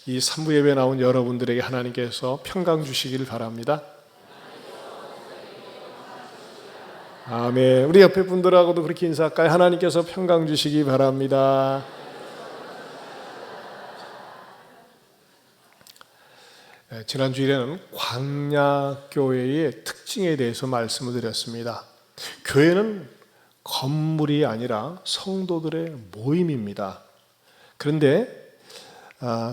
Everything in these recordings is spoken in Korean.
이 3부 예배에 나온 여러분들에게 하나님께서 평강 주시길 바랍니다. 아멘. 우리 옆에 분들하고도 그렇게 인사할까요? 하나님께서 평강 주시기 바랍니다. 지난 주일에는 광야교회의 특징에 대해서 말씀을 드렸습니다. 교회는 건물이 아니라 성도들의 모임입니다. 그런데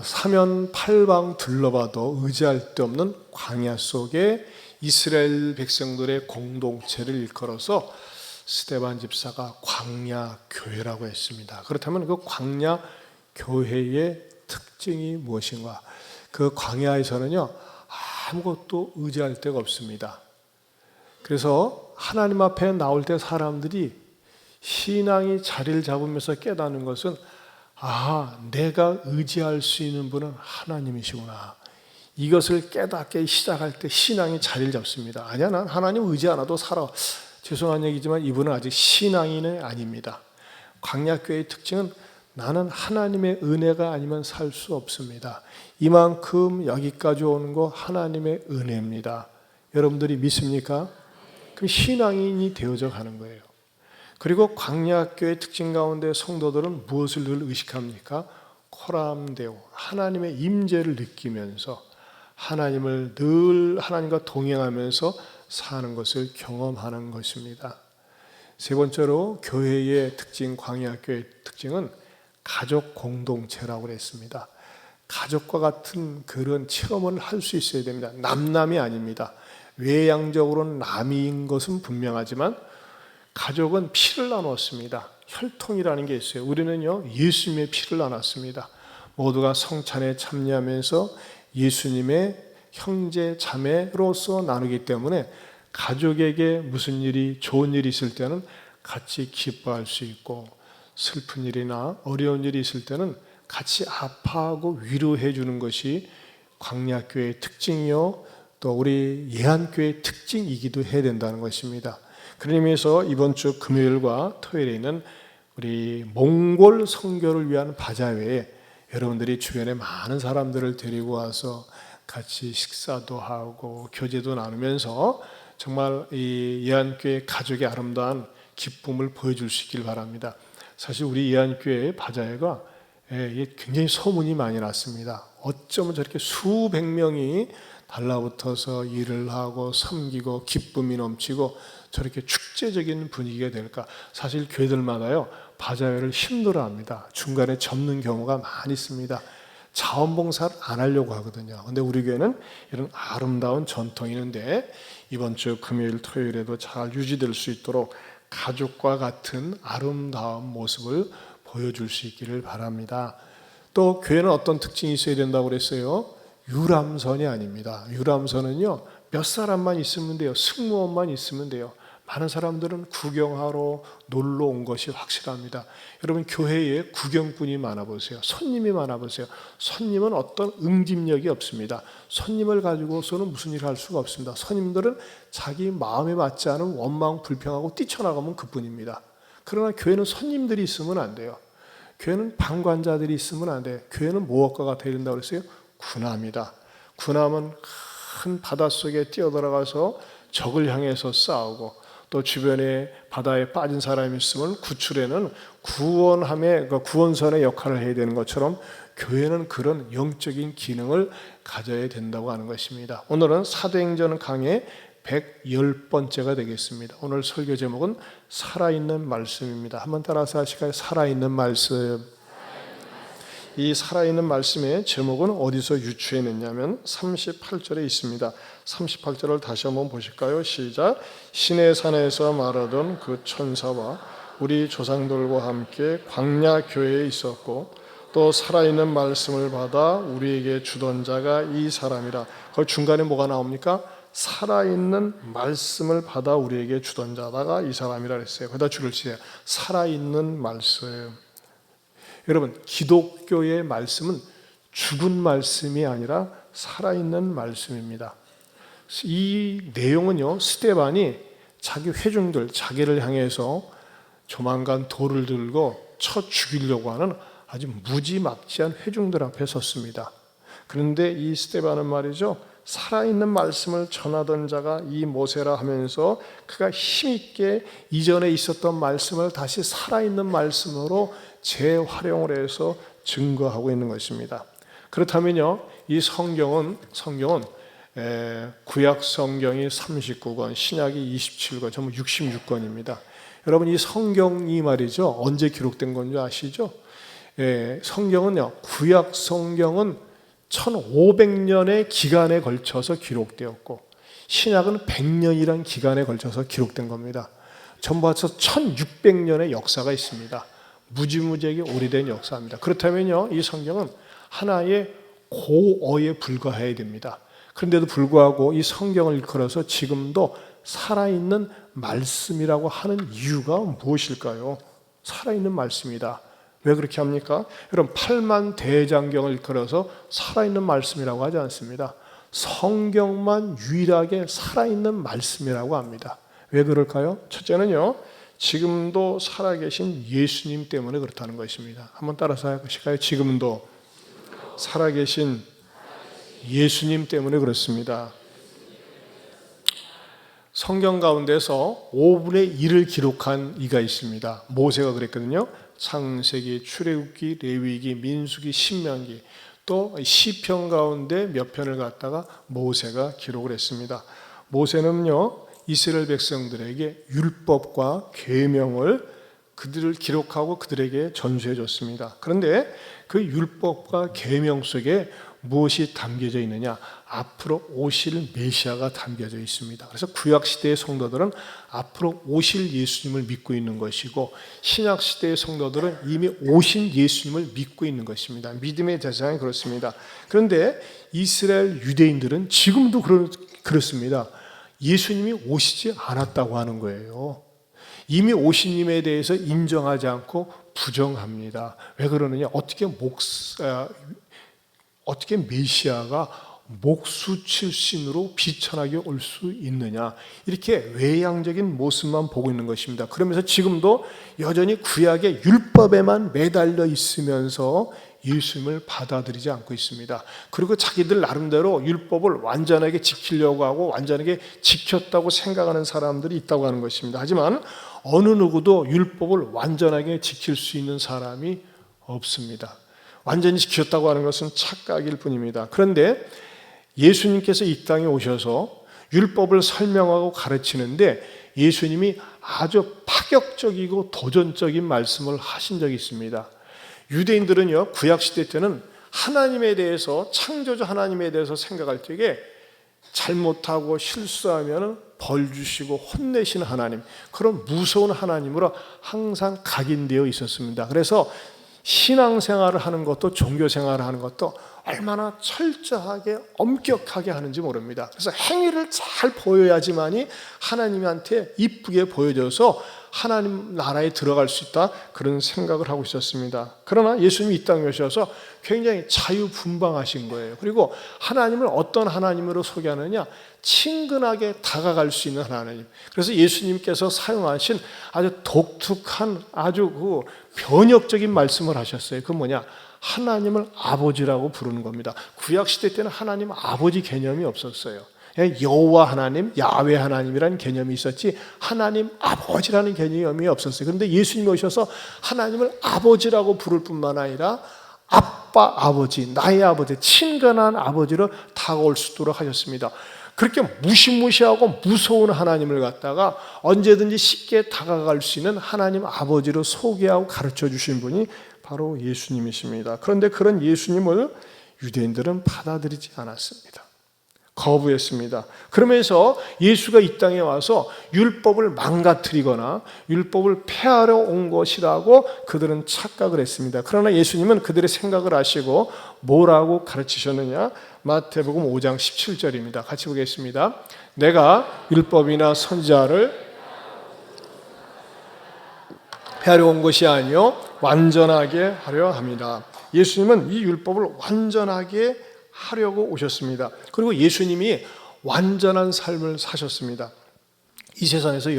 사면 팔방 둘러봐도 의지할 데 없는 광야 속에 이스라엘 백성들의 공동체를 일컬어서 스데반 집사가 광야교회라고 했습니다. 그렇다면 그 광야교회의 특징이 무엇인가? 그 광야에서는요, 아무것도 의지할 데가 없습니다. 그래서 하나님 앞에 나올 때 사람들이 신앙이 자리를 잡으면서 깨닫는 것은 내가 의지할 수 있는 분은 하나님이시구나. 이것을 깨닫게 시작할 때 신앙이 자리를 잡습니다. 아니야, 난 하나님 의지 안 해도 살아. 죄송한 얘기지만 이분은 아직 신앙인은 아닙니다. 광야교회의 특징은 나는 하나님의 은혜가 아니면 살 수 없습니다. 이만큼 여기까지 오는 거 하나님의 은혜입니다. 여러분들이 믿습니까? 그 신앙인이 되어져 가는 거예요. 그리고 광야교회의 특징 가운데 성도들은 무엇을 늘 의식합니까? 코람데오, 하나님의 임재를 느끼면서 하나님을 늘 하나님과 동행하면서 사는 것을 경험하는 것입니다. 세 번째로 교회의 특징, 광야교회의 특징은 가족 공동체라고 그랬습니다. 가족과 같은 그런 체험을 할 수 있어야 됩니다. 남남이 아닙니다. 외양적으로는 남인 것은 분명하지만 가족은 피를 나눴습니다. 혈통이라는 게 있어요. 우리는요, 예수님의 피를 나눴습니다. 모두가 성찬에 참여하면서 예수님의 형제 자매로서 나누기 때문에 가족에게 무슨 일이, 좋은 일이 있을 때는 같이 기뻐할 수 있고, 슬픈 일이나 어려운 일이 있을 때는 같이 아파하고 위로해 주는 것이 광야교회의 특징이요, 또 우리 예한교회의 특징이기도 해야 된다는 것입니다. 그런 의미에서 이번 주 금요일과 토요일에 있는 우리 몽골 선교를 위한 바자회에 여러분들이 주변에 많은 사람들을 데리고 와서 같이 식사도 하고 교제도 나누면서 정말 이 예한교회 가족의 아름다운 기쁨을 보여줄 수 있길 바랍니다. 사실 우리 예한교회 바자회가 굉장히 소문이 많이 났습니다. 어쩌면 저렇게 수백 명이 달라붙어서 일을 하고 섬기고 기쁨이 넘치고 저렇게 축제적인 분위기가 될까? 사실 교회들마다요, 바자회를 힘들어합니다. 중간에 접는 경우가 많이 있습니다. 자원봉사를 안 하려고 하거든요. 근데 우리 교회는 이런 아름다운 전통이 있는데 이번 주 금요일, 토요일에도 잘 유지될 수 있도록 가족과 같은 아름다운 모습을 보여줄 수 있기를 바랍니다. 또 교회는 어떤 특징이 있어야 된다고 그랬어요? 유람선이 아닙니다. 유람선은요, 몇 사람만 있으면 돼요. 승무원만 있으면 돼요. 많은 사람들은 구경하러 놀러 온 것이 확실합니다. 여러분, 교회에 구경꾼이 많아보세요. 손님이 많아보세요. 손님은 어떤 응집력이 없습니다. 손님을 가지고서는 무슨 일을 할 수가 없습니다. 손님들은 자기 마음에 맞지 않은 원망, 불평하고 뛰쳐나가면 그뿐입니다. 그러나 교회는 손님들이 있으면 안 돼요. 교회는 방관자들이 있으면 안 돼요. 교회는 무엇과가 되야 된다고 그랬어요? 군함이다. 군함은 큰 바닷속에 뛰어들어가서 적을 향해서 싸우고, 또 주변에 바다에 빠진 사람이 있으면 구출에는 구원선의 역할을 해야 되는 것처럼 교회는 그런 영적인 기능을 가져야 된다고 하는 것입니다. 오늘은 사도행전 강의 110번째가 되겠습니다. 오늘 설교 제목은 살아있는 말씀입니다. 한번 따라서 하실까요? 살아있는 말씀. 이 살아있는 말씀의 제목은 어디서 유추해냈냐면 38절에 있습니다. 38절을 다시 한번 보실까요? 시작. 시내산에서 말하던 그 천사와 우리 조상들과 함께 광야교회에 있었고 또 살아있는 말씀을 받아 우리에게 주던 자가 이 사람이라. 그 중간에 뭐가 나옵니까? 살아있는 말씀을 받아 우리에게 주던 자다가 이 사람이라 그랬어요. 거기다 줄을 치세요. 살아있는 말씀. 여러분, 기독교의 말씀은 죽은 말씀이 아니라 살아있는 말씀입니다. 이 내용은요, 스데반이 자기 회중들, 자기를 향해서 조만간 돌을 들고 쳐 죽이려고 하는 아주 무지막지한 회중들 앞에 섰습니다. 그런데 이 스데반은 말이죠, 살아있는 말씀을 전하던 자가 이 모세라 하면서 그가 힘있게 이전에 있었던 말씀을 다시 살아있는 말씀으로 재활용을 해서 증거하고 있는 것입니다. 그렇다면요, 이 성경은 구약 성경이 39권, 신약이 27권, 전부 66권입니다. 여러분, 이 성경이 말이죠, 언제 기록된 건지 아시죠? 성경은요, 구약 성경은 1500년의 기간에 걸쳐서 기록되었고, 신약은 100년이라는 기간에 걸쳐서 기록된 겁니다. 전부 합쳐서 1600년의 역사가 있습니다. 무지무지하게 오래된 역사입니다. 그렇다면요, 이 성경은 하나의 고어에 불과해야 됩니다. 그런데도 불구하고 이 성경을 일컬어서 지금도 살아있는 말씀이라고 하는 이유가 무엇일까요? 살아있는 말씀이다. 왜 그렇게 합니까? 여러분, 8만 대장경을 일컬어서 살아있는 말씀이라고 하지 않습니다. 성경만 유일하게 살아있는 말씀이라고 합니다. 왜 그럴까요? 첫째는요, 지금도 살아계신 예수님 때문에 그렇다는 것입니다. 한번 따라서 해보실까요? 지금도 살아계신 예수님 때문에 그렇습니다. 성경 가운데서 5분의 1을 기록한 이가 있습니다. 모세가 그랬거든요. 창세기, 출애굽기, 레위기, 민수기, 신명기, 또 시편 가운데 몇 편을 갖다가 모세가 기록을 했습니다. 모세는요, 이스라엘 백성들에게 율법과 계명을 그들을 기록하고 그들에게 전수해 줬습니다. 그런데 그 율법과 계명 속에 무엇이 담겨져 있느냐? 앞으로 오실 메시아가 담겨져 있습니다. 그래서 구약 시대의 성도들은 앞으로 오실 예수님을 믿고 있는 것이고, 신약 시대의 성도들은 이미 오신 예수님을 믿고 있는 것입니다. 믿음의 대상이 그렇습니다. 그런데 이스라엘 유대인들은 지금도 그렇습니다. 예수님이 오시지 않았다고 하는 거예요. 이미 오신 님에 대해서 인정하지 않고 부정합니다. 왜 그러느냐? 어떻게 메시아가 목수 출신으로 비천하게 올 수 있느냐, 이렇게 외향적인 모습만 보고 있는 것입니다. 그러면서 지금도 여전히 구약의 율법에만 매달려 있으면서 예수님을 받아들이지 않고 있습니다. 그리고 자기들 나름대로 율법을 완전하게 지키려고 하고 완전하게 지켰다고 생각하는 사람들이 있다고 하는 것입니다. 하지만 어느 누구도 율법을 완전하게 지킬 수 있는 사람이 없습니다. 완전히 지켰다고 하는 것은 착각일 뿐입니다. 그런데 예수님께서 이 땅에 오셔서 율법을 설명하고 가르치는데 예수님이 아주 파격적이고 도전적인 말씀을 하신 적이 있습니다. 유대인들은요, 구약시대 때는 하나님에 대해서, 창조주 하나님에 대해서 생각할 때에 잘못하고 실수하면 벌 주시고 혼내시는 하나님, 그런 무서운 하나님으로 항상 각인되어 있었습니다. 그래서 신앙생활을 하는 것도 종교생활을 하는 것도 얼마나 철저하게 엄격하게 하는지 모릅니다. 그래서 행위를 잘 보여야지만이 하나님한테 이쁘게 보여져서 하나님 나라에 들어갈 수 있다, 그런 생각을 하고 있었습니다. 그러나 예수님이 이 땅에 오셔서 굉장히 자유분방하신 거예요. 그리고 하나님을 어떤 하나님으로 소개하느냐? 친근하게 다가갈 수 있는 하나님. 그래서 예수님께서 사용하신 아주 독특한, 아주 그 변혁적인 말씀을 하셨어요. 그건 뭐냐? 하나님을 아버지라고 부르는 겁니다. 구약시대 때는 하나님 아버지 개념이 없었어요. 여호와 하나님, 야훼 하나님이라는 개념이 있었지 하나님 아버지라는 개념이 없었어요. 그런데 예수님이 오셔서 하나님을 아버지라고 부를 뿐만 아니라 아빠, 아버지, 나의 아버지, 친근한 아버지로 다가올 수 있도록 하셨습니다. 그렇게 무시무시하고 무서운 하나님을 갖다가 언제든지 쉽게 다가갈 수 있는 하나님 아버지로 소개하고 가르쳐 주신 분이 바로 예수님이십니다. 그런데 그런 예수님을 유대인들은 받아들이지 않았습니다. 거부했습니다. 그러면서 예수가 이 땅에 와서 율법을 망가뜨리거나 율법을 폐하러 온 것이라고 그들은 착각을 했습니다. 그러나 예수님은 그들의 생각을 아시고 뭐라고 가르치셨느냐? 마태복음 5장 17절입니다. 같이 보겠습니다. 내가 율법이나 선지자를 폐하려 온 것이 아니요 완전하게 하려 합니다. 예수님은 이 율법을 완전하게 하려고 오셨습니다. 그리고 예수님이 완전한 삶을 사셨습니다. 이 세상에서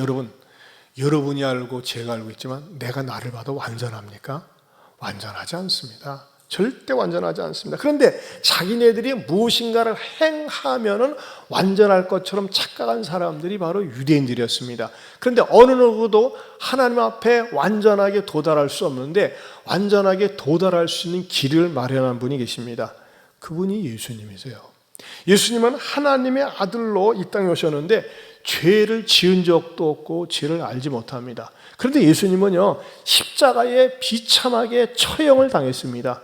여러분이 알고 제가 알고 있지만 내가 나를 봐도 완전합니까? 완전하지 않습니다. 절대 완전하지 않습니다. 그런데 자기네들이 무엇인가를 행하면은 완전할 것처럼 착각한 사람들이 바로 유대인들이었습니다. 그런데 어느 누구도 하나님 앞에 완전하게 도달할 수 없는데 완전하게 도달할 수 있는 길을 마련한 분이 계십니다. 그분이 예수님이세요. 예수님은 하나님의 아들로 이 땅에 오셨는데 죄를 지은 적도 없고 죄를 알지 못합니다. 그런데 예수님은요, 십자가에 비참하게 처형을 당했습니다.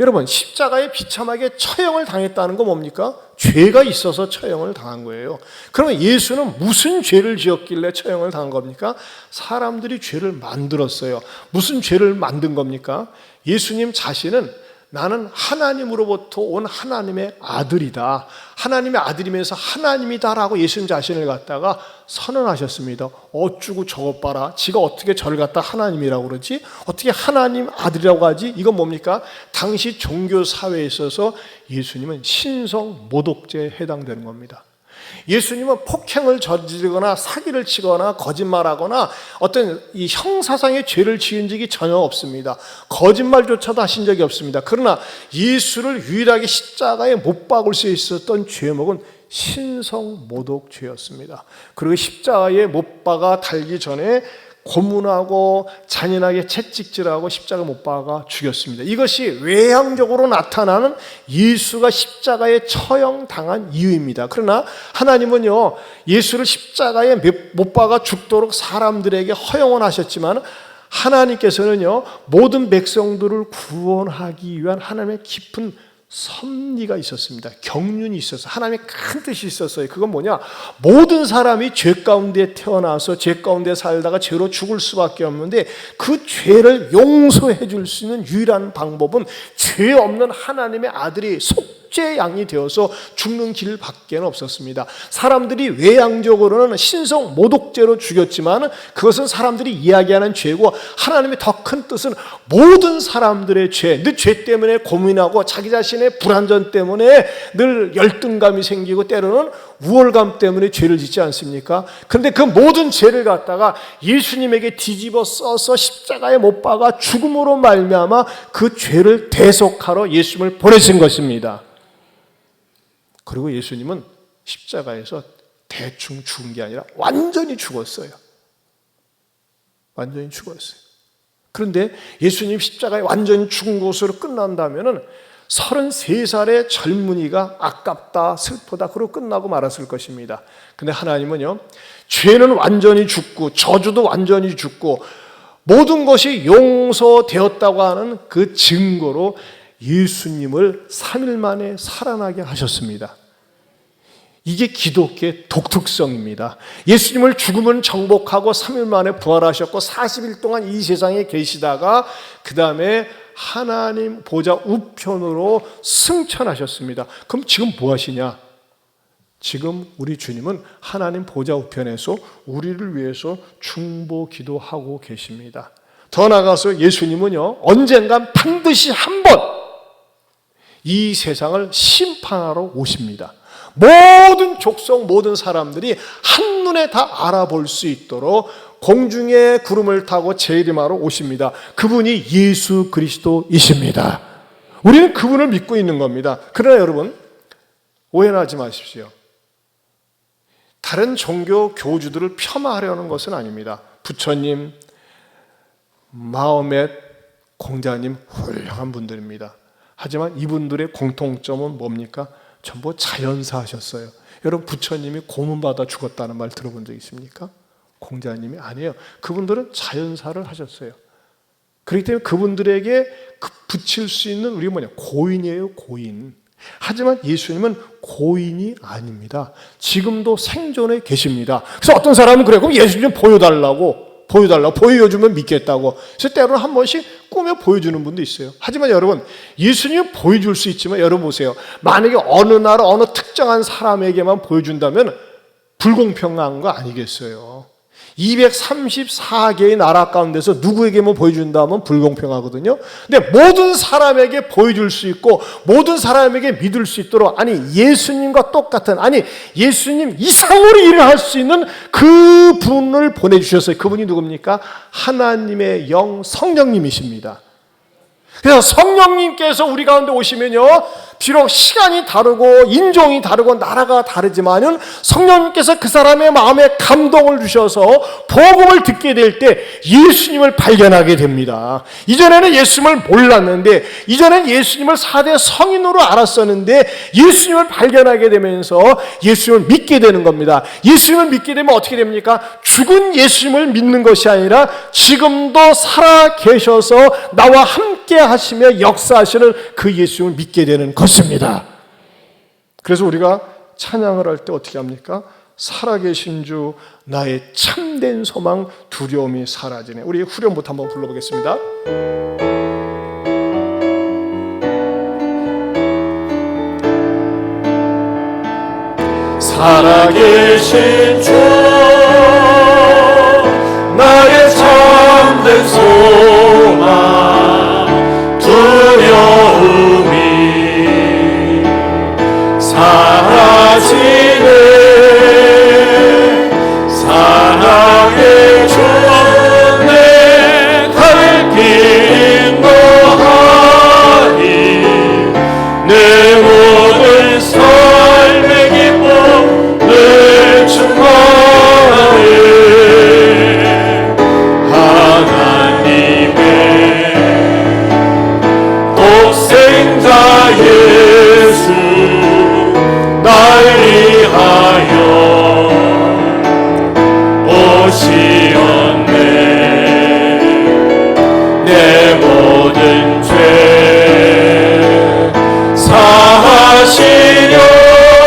여러분, 십자가에 비참하게 처형을 당했다는 건 뭡니까? 죄가 있어서 처형을 당한 거예요. 그러면 예수는 무슨 죄를 지었길래 처형을 당한 겁니까? 사람들이 죄를 만들었어요. 무슨 죄를 만든 겁니까? 예수님 자신은 나는 하나님으로부터 온 하나님의 아들이다. 하나님의 아들이면서 하나님이다라고 예수님 자신을 갖다가 선언하셨습니다. 어쭈고 저것 봐라. 지가 어떻게 저를 갖다 하나님이라고 그러지? 어떻게 하나님 아들이라고 하지? 이건 뭡니까? 당시 종교 사회에 있어서 예수님은 신성 모독죄에 해당되는 겁니다. 예수님은 폭행을 저지르거나 사기를 치거나 거짓말하거나 어떤 이 형사상의 죄를 지은 적이 전혀 없습니다. 거짓말조차도 하신 적이 없습니다. 그러나 예수를 유일하게 십자가에 못 박을 수 있었던 죄목은 신성모독죄였습니다. 그리고 십자가에 못 박아 달기 전에 고문하고 잔인하게 채찍질하고 십자가 못 박아 죽였습니다. 이것이 외향적으로 나타나는 예수가 십자가에 처형당한 이유입니다. 그러나 하나님은요, 예수를 십자가에 못 박아 죽도록 사람들에게 허용을 하셨지만 하나님께서는요, 모든 백성들을 구원하기 위한 하나님의 깊은 섭리가 있었습니다. 경륜이 있어서 하나님의 큰 뜻이 있었어요. 그건 뭐냐? 모든 사람이 죄 가운데 태어나서 죄 가운데 살다가 죄로 죽을 수밖에 없는데 그 죄를 용서해 줄 수 있는 유일한 방법은 죄 없는 하나님의 아들이 속죄 양이 되어서 죽는 길밖에 없었습니다. 사람들이 외향적으로는 신성 모독죄로 죽였지만 그것은 사람들이 이야기하는 죄고 하나님의 더 큰 뜻은 모든 사람들의 죄, 늘 죄 때문에 고민하고 자기 자신의 불안전 때문에 늘 열등감이 생기고 때로는 우월감 때문에 죄를 짓지 않습니까? 그런데 그 모든 죄를 갖다가 예수님에게 뒤집어 써서 십자가에 못 박아 죽음으로 말미암아 그 죄를 대속하러 예수님을 보내신 것입니다. 그리고 예수님은 십자가에서 대충 죽은 게 아니라 완전히 죽었어요. 완전히 죽었어요. 그런데 예수님 십자가에 완전히 죽은 것으로 끝난다면은 33살의 젊은이가 아깝다, 슬프다, 그러고 끝나고 말았을 것입니다. 근데 하나님은요, 죄는 완전히 죽고 저주도 완전히 죽고 모든 것이 용서되었다고 하는 그 증거로 예수님을 3일 만에 살아나게 하셨습니다. 이게 기독교의 독특성입니다. 예수님을 죽음은 정복하고 3일 만에 부활하셨고 40일 동안 이 세상에 계시다가 그 다음에 하나님 보좌 우편으로 승천하셨습니다. 그럼 지금 뭐 하시냐? 지금 우리 주님은 하나님 보좌 우편에서 우리를 위해서 중보기도하고 계십니다. 더 나아가서 예수님은요, 언젠간 반드시 한 번 이 세상을 심판하러 오십니다. 모든 족속, 모든 사람들이 한눈에 다 알아볼 수 있도록 공중에 구름을 타고 재림하러 오십니다. 그분이 예수 그리스도이십니다. 우리는 그분을 믿고 있는 겁니다. 그러나 여러분, 오해하지 마십시오. 다른 종교 교주들을 폄하하려는 것은 아닙니다. 부처님, 마호멧, 공자님 훌륭한 분들입니다. 하지만 이분들의 공통점은 뭡니까? 전부 자연사 하셨어요. 여러분, 부처님이 고문받아 죽었다는 말 들어본 적 있습니까? 공자님이 아니에요. 그분들은 자연사를 하셨어요. 그렇기 때문에 그분들에게 붙일 수 있는 우리가 뭐냐? 고인이에요, 고인. 하지만 예수님은 고인이 아닙니다. 지금도 생존해 계십니다. 그래서 어떤 사람은 그래요. 그럼 예수님 보여달라고 보여주면 믿겠다고. 그래서 때로는 한 번씩 꾸며 보여주는 분도 있어요. 하지만 여러분, 예수님은 보여줄 수 있지만 여러분 보세요. 만약에 어느 나라 어느 특정한 사람에게만 보여준다면 불공평한 거 아니겠어요? 234개의 나라 가운데서 누구에게만 보여준다면 불공평하거든요. 근데 모든 사람에게 보여줄 수 있고 모든 사람에게 믿을 수 있도록, 아니 예수님과 똑같은, 아니 예수님 이상으로 일을 할 수 있는 그 분을 보내주셨어요. 그분이 누굽니까? 하나님의 영 성령님이십니다. 그래서 성령님께서 우리 가운데 오시면요, 비록 시간이 다르고 인종이 다르고 나라가 다르지만은 성령님께서 그 사람의 마음에 감동을 주셔서 복음을 듣게 될 때 예수님을 발견하게 됩니다. 이전에는 예수님을 몰랐는데, 이전에는 예수님을 4대 성인으로 알았었는데 예수님을 발견하게 되면서 예수님을 믿게 되는 겁니다. 예수님을 믿게 되면 어떻게 됩니까? 죽은 예수님을 믿는 것이 아니라 지금도 살아 계셔서 나와 함께 하시며 역사하시는 그 예수님을 믿게 되는 것입니다. 그래서 우리가 찬양을 할 때 어떻게 합니까? 살아계신 주 나의 참된 소망 두려움이 사라지네. 우리 후렴부터 한번 불러보겠습니다. 살아계신 주 나의 참된 소망 두려움이 사라지네. 사랑의 주 내 갈 길 인도하리. 내 모든 삶의 기쁨 늘 충만해. 하나님의 독생자 예수 날 위하여 오시었네. 내 모든 죄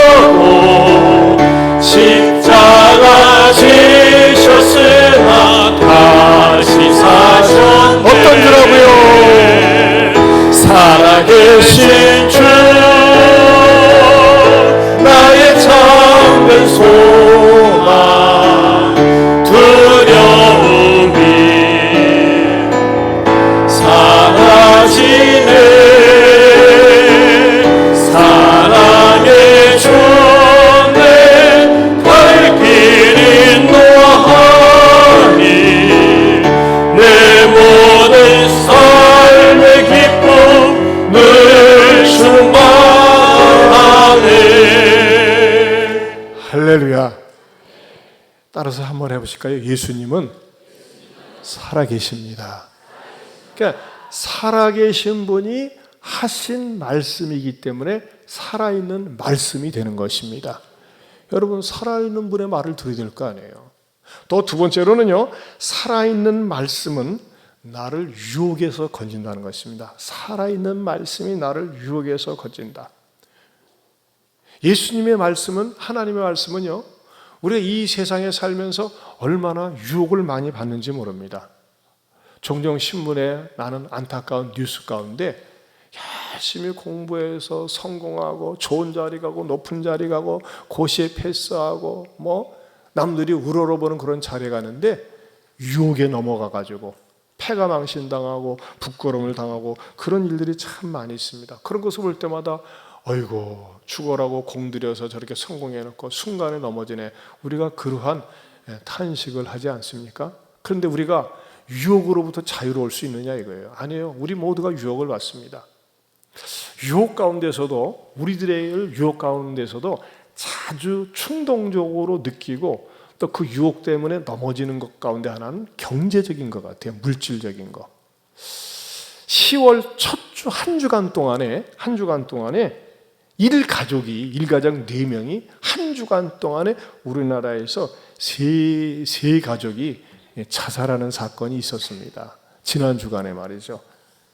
사하시려고 십자가 지셨으나 다시 사셨네. 어떤지라고요? 살아계신 주 나의 참된 소망 두려움이 사라지네. 사랑의 주 내 갈 길 인도하니. 내 모든 삶의 기쁨 늘 충만하네. 할렐루야. 따라서 한번 해보실까요? 예수님은 살아계십니다. 그러니까 살아계신 분이 하신 말씀이기 때문에 살아있는 말씀이 되는 것입니다. 여러분, 살아있는 분의 말을 들어야 될 거 아니에요. 또 두 번째로는요, 살아있는 말씀은 나를 유혹에서 건진다는 것입니다. 살아있는 말씀이 나를 유혹에서 건진다. 예수님의 말씀은, 하나님의 말씀은요, 우리가 이 세상에 살면서 얼마나 유혹을 많이 받는지 모릅니다. 종종 신문에 나는 안타까운 뉴스 가운데 열심히 공부해서 성공하고 좋은 자리 가고 높은 자리 가고 고시에 패스하고 뭐 남들이 우러러보는 그런 자리에 가는데 유혹에 넘어가가지고 패가망신당하고 부끄러움을 당하고 그런 일들이 참 많이 있습니다. 그런 것을 볼 때마다 어이고 죽어라고 공들여서 저렇게 성공해놓고 순간에 넘어지네. 우리가 그러한 탄식을 하지 않습니까? 그런데 우리가 유혹으로부터 자유로울 수 있느냐 이거예요. 아니에요. 우리 모두가 유혹을 받습니다. 유혹 가운데서도, 우리들의 유혹 가운데서도 자주 충동적으로 느끼고 또 그 유혹 때문에 넘어지는 것 가운데 하나는 경제적인 것 같아요. 물질적인 것. 10월 첫 주 한 주간 동안에 일가족 4명이 한 주간 동안에 우리나라에서 세 가족이 자살하는 사건이 있었습니다. 지난 주간에 말이죠.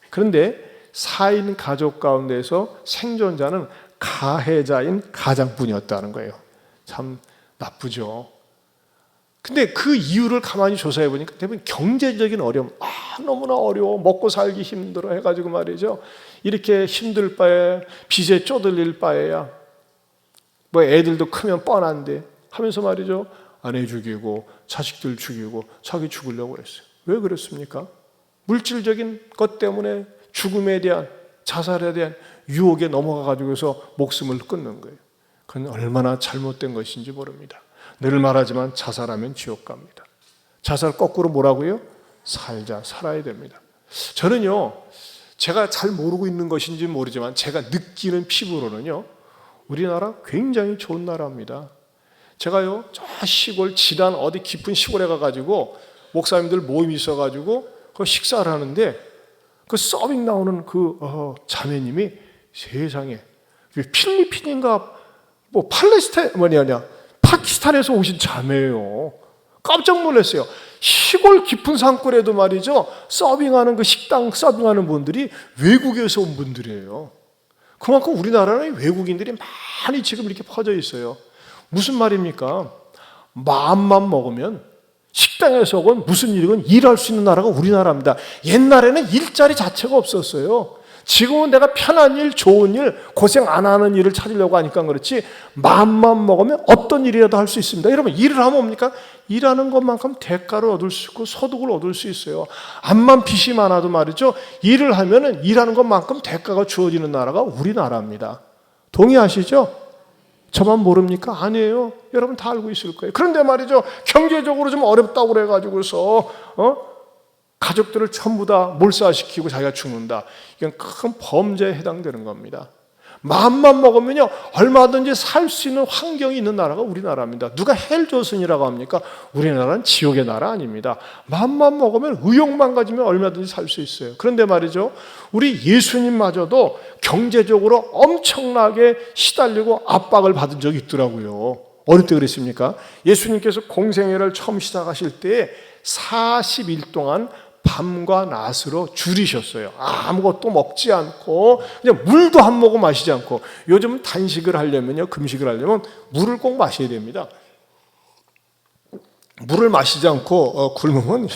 그런데 4인 가족 가운데서 생존자는 가해자인 가장뿐이었다는 거예요. 참 나쁘죠. 근데 그 이유를 가만히 조사해 보니까 대부분 경제적인 어려움, 너무나 어려워, 먹고 살기 힘들어 해가지고 말이죠. 이렇게 힘들 바에, 빚에 쪼들릴 바에야 뭐 애들도 크면 뻔한데 하면서 말이죠. 아내 죽이고 자식들 죽이고 자기 죽으려고 했어요. 왜 그랬습니까? 물질적인 것 때문에 죽음에 대한, 자살에 대한 유혹에 넘어가가지고서 목숨을 끊는 거예요. 그건 얼마나 잘못된 것인지 모릅니다. 늘 말하지만 자살하면 지옥 갑니다. 자살 거꾸로 뭐라고요? 살아야 됩니다. 저는요, 제가 잘 모르고 있는 것인지 모르지만 제가 느끼는 피부로는요, 우리나라 굉장히 좋은 나라입니다. 제가요, 저 시골 지난 어디 깊은 시골에 가가지고 목사님들 모임이 있어가지고 그 식사를 하는데 그 서빙 나오는 그 자매님이 세상에 필리핀인가 뭐 파키스탄에서 오신 자매예요. 깜짝 놀랐어요. 시골 깊은 산골에도 말이죠, 서빙하는 그 식당 서빙하는 분들이 외국에서 온 분들이에요. 그만큼 우리나라는 외국인들이 많이 지금 이렇게 퍼져 있어요. 무슨 말입니까? 마음만 먹으면 식당에서건 무슨 일이건 일할 수 있는 나라가 우리나라입니다. 옛날에는 일자리 자체가 없었어요. 지금은 내가 편한 일, 좋은 일, 고생 안 하는 일을 찾으려고 하니까 그렇지, 마음만 먹으면 어떤 일이라도 할 수 있습니다. 여러분, 일을 하면 뭡니까? 일하는 것만큼 대가를 얻을 수 있고 소득을 얻을 수 있어요. 암만 빚이 많아도 말이죠, 일을 하면은 일하는 것만큼 대가가 주어지는 나라가 우리나라입니다. 동의하시죠? 저만 모릅니까? 아니에요. 여러분 다 알고 있을 거예요. 그런데 말이죠, 경제적으로 좀 어렵다고 그래가지고서 가족들을 전부 다 몰살시키고 자기가 죽는다. 이건 큰 범죄에 해당되는 겁니다. 마음만 먹으면요, 얼마든지 살 수 있는 환경이 있는 나라가 우리나라입니다. 누가 헬조선이라고 합니까? 우리나라는 지옥의 나라 아닙니다. 마음만 먹으면, 의욕만 가지면 얼마든지 살 수 있어요. 그런데 말이죠, 우리 예수님마저도 경제적으로 엄청나게 시달리고 압박을 받은 적이 있더라고요. 어느 때 그랬습니까? 예수님께서 공생애를 처음 시작하실 때 40일 동안 밤과 낮으로 줄이셨어요. 아무것도 먹지 않고 그냥 물도 한 모금 마시지 않고. 요즘은 단식을 하려면요, 금식을 하려면 물을 꼭 마셔야 됩니다. 물을 마시지 않고 굶으면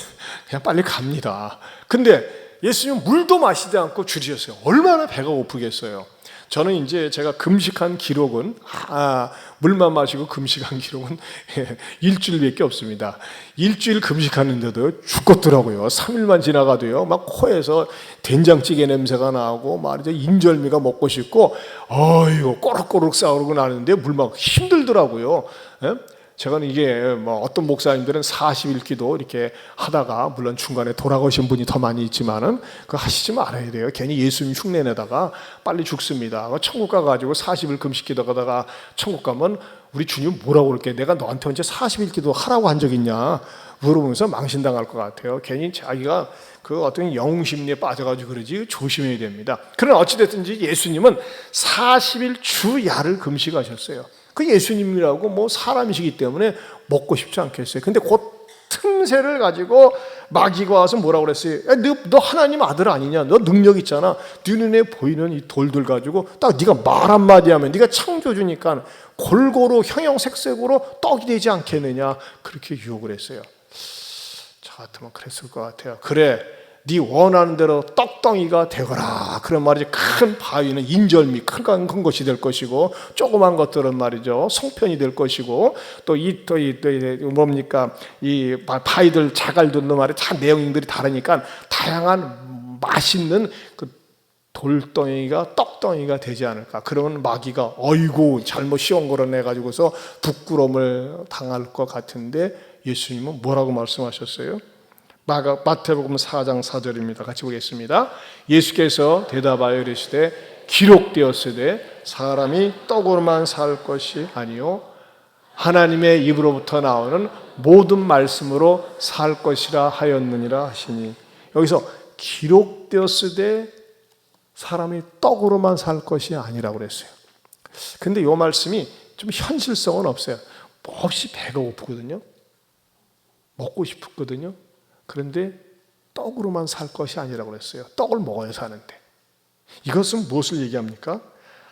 그냥 빨리 갑니다. 근데 예수님은 물도 마시지 않고 줄이셨어요. 얼마나 배가 고프겠어요. 저는 이제 제가 금식한 기록은 물만 마시고 금식한 기록은 일주일밖에 없습니다. 일주일 금식하는데도 죽겠더라고요. 3일만 지나가도요, 막 코에서 된장찌개 냄새가 나고 말이죠, 인절미가 먹고 싶고 꼬르꼬르 싸우고 나는데 물만 힘들더라고요. 제가 이게 어떤 목사님들은 40일 기도 이렇게 하다가, 물론 중간에 돌아가신 분이 더 많이 있지만은 그거 하시지 말아야 돼요. 괜히 예수님 흉내내다가 빨리 죽습니다. 천국 가가지고 40일 금식 기도하다가 천국 가면 우리 주님 뭐라고 그럴게? 내가 너한테 언제 40일 기도 하라고 한 적 있냐? 물어보면서 망신당할 것 같아요. 괜히 자기가 그 어떤 영웅심리에 빠져가지고 그러지, 조심해야 됩니다. 그러나 어찌됐든지 예수님은 40일 주야를 금식하셨어요. 그 예수님이라고 사람이시기 때문에 먹고 싶지 않겠어요. 근데 그 틈새를 가지고 마귀가 와서 뭐라고 그랬어요? 야, 너 하나님 아들 아니냐? 너 능력 있잖아. 네 눈에 보이는 이 돌들 가지고 딱 네가 말 한마디 하면, 네가 창조주니까 골고루 형형색색으로 떡이 되지 않겠느냐? 그렇게 유혹을 했어요. 저 같으면 그랬을 것 같아요. 그래, 네 원하는 대로 떡덩이가 되거라. 그런 말이지. 큰 바위는 인절미, 큰 것이 될 것이고, 조그만 것들은 말이죠, 송편이 될 것이고, 또 뭡니까, 이 바위들 자갈들도 말이 다 내용들이 다르니까 다양한 맛있는 그 돌덩이가 떡덩이가 되지 않을까. 그러면 마귀가 어이구 잘못 시험 걸어내가지고서 부끄러움을 당할 것 같은데, 예수님은 뭐라고 말씀하셨어요? 마태복음 4장 4절입니다. 같이 보겠습니다. 예수께서 대답하여 이르시되 기록되었으되 사람이 떡으로만 살 것이 아니요 하나님의 입으로부터 나오는 모든 말씀으로 살 것이라 하였느니라 하시니, 여기서 기록되었으되 사람이 떡으로만 살 것이 아니라고 그랬어요. 근데 이 말씀이 좀 현실성은 없어요. 몹시 배가 고프거든요. 먹고 싶거든요. 그런데 떡으로만 살 것이 아니라고 그랬어요. 떡을 먹어야 사는데. 이것은 무엇을 얘기합니까?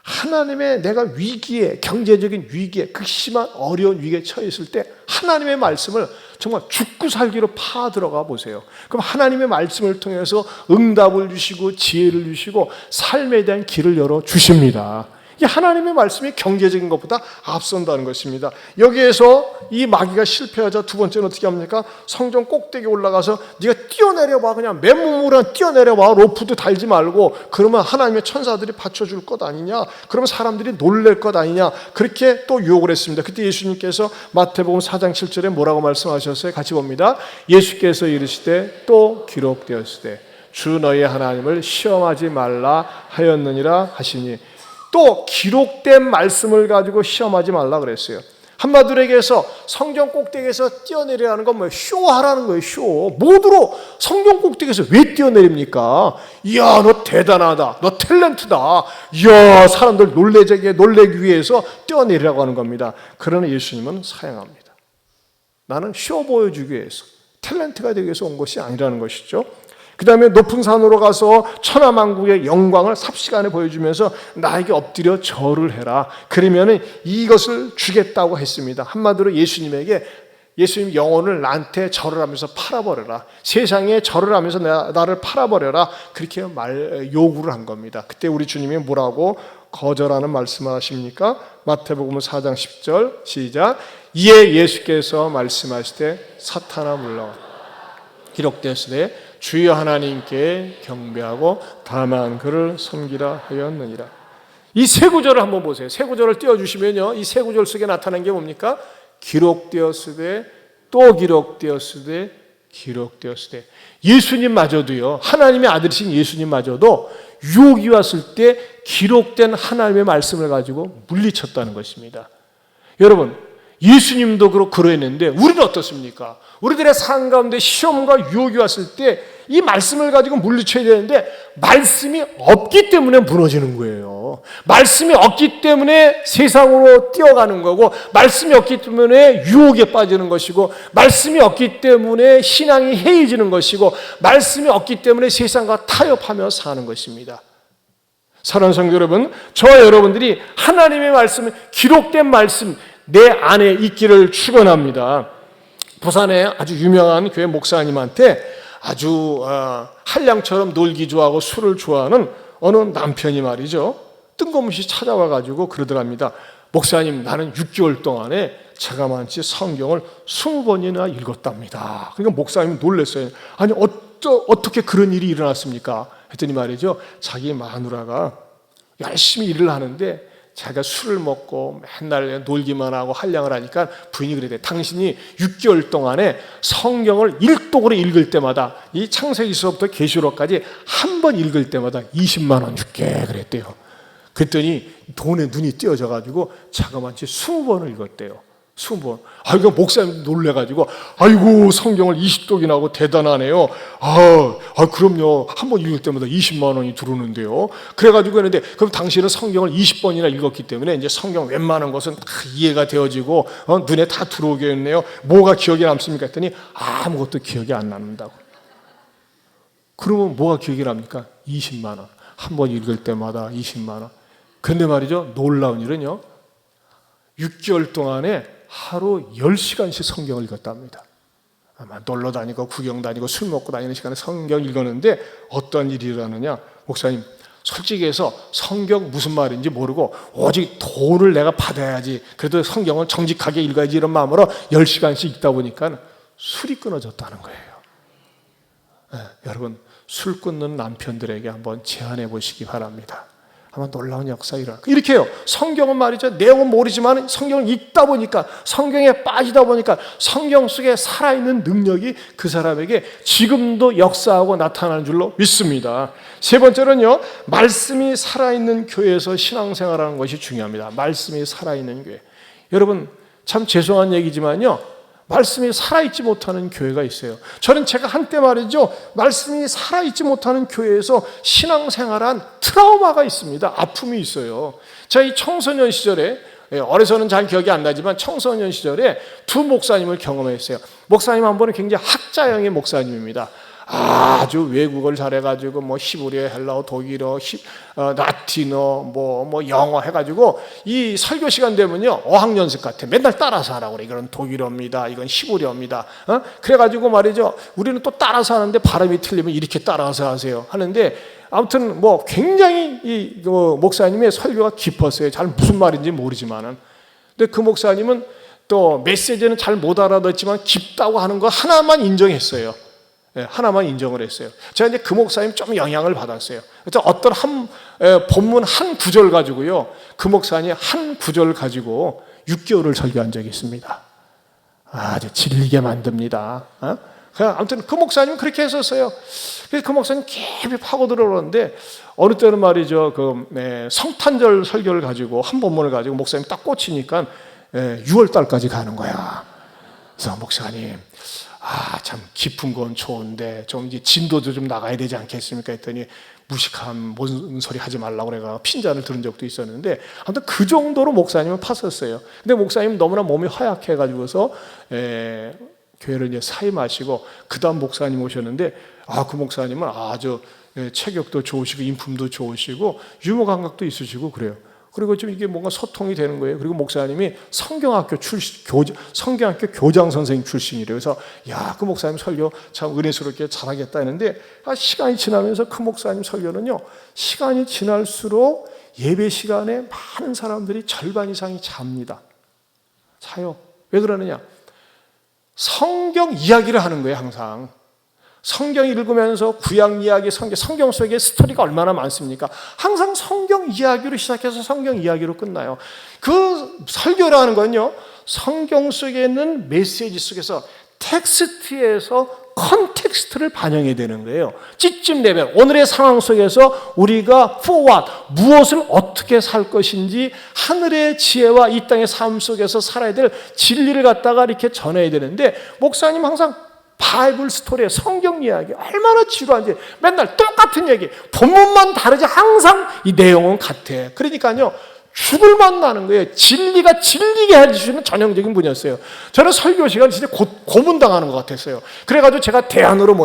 하나님의, 내가 위기에, 경제적인 위기에, 극심한 어려운 위기에 처해 있을 때 하나님의 말씀을 정말 죽고 살기로 파들어가 보세요. 그럼 하나님의 말씀을 통해서 응답을 주시고 지혜를 주시고 삶에 대한 길을 열어 주십니다. 이게 하나님의 말씀이 경제적인 것보다 앞선다는 것입니다. 여기에서 이 마귀가 실패하자 두 번째는 어떻게 합니까? 성전 꼭대기에 올라가서 네가 뛰어내려봐. 그냥 맨몸으로 뛰어내려봐. 로프도 달지 말고. 그러면 하나님의 천사들이 받쳐줄 것 아니냐? 그러면 사람들이 놀랄 것 아니냐? 그렇게 또 유혹을 했습니다. 그때 예수님께서 마태복음 4장 7절에 뭐라고 말씀하셨어요? 같이 봅니다. 예수께서 이르시되 또 기록되었으되 주 너희 하나님을 시험하지 말라 하였느니라 하시니, 또 기록된 말씀을 가지고 시험하지 말라 그랬어요. 한마디로 얘기해서 성경 꼭대기에서 뛰어내리라는 건 뭐예요? 쇼하라는 거예요. 쇼. 모두로 성경 꼭대기에서 왜 뛰어내립니까? 이야, 너 대단하다, 너 탤런트다, 이야, 사람들 놀래기 위해서 뛰어내리라고 하는 겁니다. 그러나 예수님은 사양합니다. 나는 쇼 보여주기 위해서, 탤런트가 되기 위해서 온 것이 아니라는 것이죠. 그 다음에 높은 산으로 가서 천하만국의 영광을 삽시간에 보여주면서 나에게 엎드려 절을 해라. 그러면 이것을 주겠다고 했습니다. 한마디로 예수님 영혼을 나한테 절을 하면서 팔아버려라. 세상에 절을 하면서 나를 팔아버려라. 그렇게 요구를 한 겁니다. 그때 우리 주님이 뭐라고 거절하는 말씀을 하십니까? 마태복음 4장 10절 시작. 이에 예수께서 말씀하시되 사탄아 물러가라. 기록되었으되 주여 하나님께 경배하고 다만 그를 섬기라 하였느니라. 이 세 구절을 한번 보세요. 세 구절을 띄워주시면요, 이 세 구절 속에 나타난 게 뭡니까? 기록되었으되, 또 기록되었으되, 기록되었으되. 예수님마저도요, 하나님의 아들이신 예수님마저도 유혹이 왔을 때 기록된 하나님의 말씀을 가지고 물리쳤다는 것입니다. 여러분, 예수님도 그러했는데 우리는 어떻습니까? 우리들의 삶 가운데 시험과 유혹이 왔을 때 이 말씀을 가지고 물리쳐야 되는데 말씀이 없기 때문에 무너지는 거예요. 말씀이 없기 때문에 세상으로 뛰어가는 거고, 말씀이 없기 때문에 유혹에 빠지는 것이고, 말씀이 없기 때문에 신앙이 해이해지는 것이고, 말씀이 없기 때문에 세상과 타협하며 사는 것입니다. 사랑하는 성도 여러분, 저와 여러분들이 하나님의 말씀, 기록된 말씀 내 안에 있기를 축원합니다. 부산에 아주 유명한 교회 목사님한테 아주 한량처럼 놀기 좋아하고 술을 좋아하는 어느 남편이 말이죠, 뜬금없이 찾아와가지고 그러더랍니다. 목사님, 나는 6개월 동안에 자그마치 성경을 20번이나 읽었답니다. 그러니까 목사님이 놀랐어요. 아니 어떻게 그런 일이 일어났습니까? 했더니 말이죠, 자기 마누라가 열심히 일을 하는데 자기가 술을 먹고 맨날 놀기만 하고 한량을 하니까 부인이 그래대. 당신이 6개월 동안에 성경을 일독으로 읽을 때마다, 이 창세기서부터 계시록까지 한 번 읽을 때마다 20만 원 줄게 그랬대요. 그랬더니 돈에 눈이 띄어져가지고 자그마치 20번을 읽었대요. 20번. 아이고, 목사님 놀래가지고, 아이고, 성경을 20독이나 하고 대단하네요. 그럼요. 한 번 읽을 때마다 20만 원이 들어오는데요. 그래가지고 했는데, 그럼 당신은 성경을 20번이나 읽었기 때문에 이제 성경 웬만한 것은 다 이해가 되어지고, 눈에 다 들어오겠네요. 뭐가 기억에 남습니까? 했더니 아무것도 기억이 안 남는다고. 그러면 뭐가 기억이 납니까? 20만 원. 한 번 읽을 때마다 20만 원. 근데 말이죠, 놀라운 일은요, 6개월 동안에 하루 10시간씩 성경을 읽었답니다. 아마 놀러 다니고 구경 다니고 술 먹고 다니는 시간에 성경 읽었는데 어떤 일이 일어나느냐. 목사님, 솔직히 해서 성경 무슨 말인지 모르고 오직 돈을 내가 받아야지, 그래도 성경은 정직하게 읽어야지, 이런 마음으로 10시간씩 읽다 보니까 술이 끊어졌다는 거예요. 여러분, 술 끊는 남편들에게 한번 제안해 보시기 바랍니다. 아마 놀라운 역사 일어나. 이렇게 해요. 성경은 말이죠, 내용은 모르지만 성경을 읽다 보니까, 성경에 빠지다 보니까 성경 속에 살아있는 능력이 그 사람에게 지금도 역사하고 나타나는 줄로 믿습니다. 세 번째는요, 말씀이 살아있는 교회에서 신앙생활하는 것이 중요합니다. 말씀이 살아있는 교회. 여러분, 참 죄송한 얘기지만요, 말씀이 살아있지 못하는 교회가 있어요. 저는 제가 한때 말이죠, 말씀이 살아있지 못하는 교회에서 신앙생활한 트라우마가 있습니다. 아픔이 있어요. 제가 이 청소년 시절에, 어려서는 잘 기억이 안 나지만 청소년 시절에 두 목사님을 경험했어요. 목사님 한 분은 굉장히 학자형의 목사님입니다. 아주 외국어를 잘해가지고 뭐 히브리어, 헬라어, 독일어, 라틴어, 뭐 영어 해가지고 이 설교 시간 되면요, 어학연습 같아. 맨날 따라서 하라고 그래. 이건 독일어입니다, 이건 히브리어입니다. 그래가지고 말이죠, 우리는 또 따라서 하는데 발음이 틀리면 이렇게 따라서 하세요 하는데, 아무튼 뭐 굉장히 이 목사님의 설교가 깊었어요. 잘 무슨 말인지 모르지만은. 근데 그 목사님은 또 메시지는 잘 못 알아듣지만 깊다고 하는 거 하나만 인정했어요. 하나만 인정을 했어요. 제가 이제 그 목사님 좀 영향을 받았어요. 어떤 본문 한 구절 가지고요, 그 목사님 한 구절 가지고 6개월을 설교한 적이 있습니다. 아주 질리게 만듭니다. 아무튼 그 목사님은 그렇게 했었어요. 그래서 그 목사님 깊이 파고들어오는데 어느 때는 말이죠, 성탄절 설교를 가지고 한 본문을 가지고 목사님이 딱 꽂히니까 6월 달까지 가는 거야. 그래서 목사님, 참 깊은 건 좋은데 좀 이제 진도도 좀 나가야 되지 않겠습니까? 했더니 무식한 뭔 소리 하지 말라고 그래가 핀잔을 들은 적도 있었는데 아무튼 그 정도로 목사님은 팠었어요. 근데 목사님 너무나 몸이 허약해가지고서 교회를 이제 사임하시고 그 다음 목사님 오셨는데 그 목사님은 아주 체격도 좋으시고 인품도 좋으시고 유머 감각도 있으시고 그래요. 그리고 좀 이게 뭔가 소통이 되는 거예요. 그리고 목사님이 성경학교 교장 선생님 출신이래요. 그래서 그 목사님 설교 참 은혜스럽게 잘하겠다 했는데 시간이 지나면서 그 목사님 설교는요, 시간이 지날수록 예배 시간에 많은 사람들이 절반 이상이 잡니다. 자요. 왜 그러느냐? 성경 이야기를 하는 거예요. 항상 성경 읽으면서 구약 이야기, 성경 속에 스토리가 얼마나 많습니까? 항상 성경 이야기로 시작해서 성경 이야기로 끝나요. 그 설교라는 건요, 성경 속에 있는 메시지 속에서 텍스트에서 컨텍스트를 반영해야 되는 거예요. 찌찜 레벨, 오늘의 상황 속에서 우리가 for what, 무엇을 어떻게 살 것인지 하늘의 지혜와 이 땅의 삶 속에서 살아야 될 진리를 갖다가 이렇게 전해야 되는데 목사님 항상 바이블 스토리에 성경 이야기 얼마나 지루한지 맨날 똑같은 얘기, 본문만 다르지 항상 이 내용은 같아. 그러니까요, 죽을 맛 나는 거예요. 진리가 질리게 해주시는 전형적인 분이었어요. 저는 설교 시간 진짜 고문당하는 것 같았어요. 그래가지고 제가 대안으로